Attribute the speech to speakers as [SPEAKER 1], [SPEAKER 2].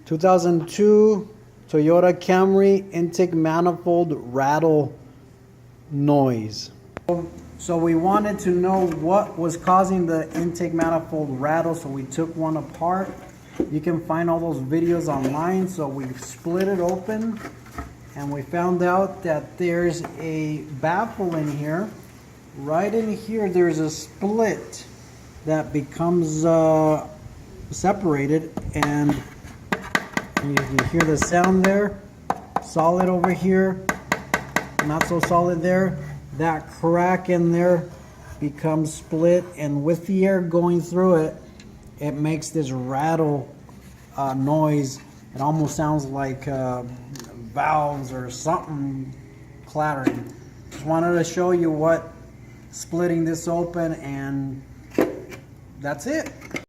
[SPEAKER 1] 2002 Toyota Camry intake manifold rattle noise. So we wanted to know what was causing the intake manifold rattle, so we took one apart. You can find all those videos online. So we split it open and we found out that there's a baffle in here. Right in here there's a split that becomes separated, and you can hear the sound there. Solid over here, not so solid there. That crack in there becomes split, and with the air going through it, it makes this rattle noise. It almost sounds like valves or something clattering. Just wanted to show you what splitting this open, and that's it.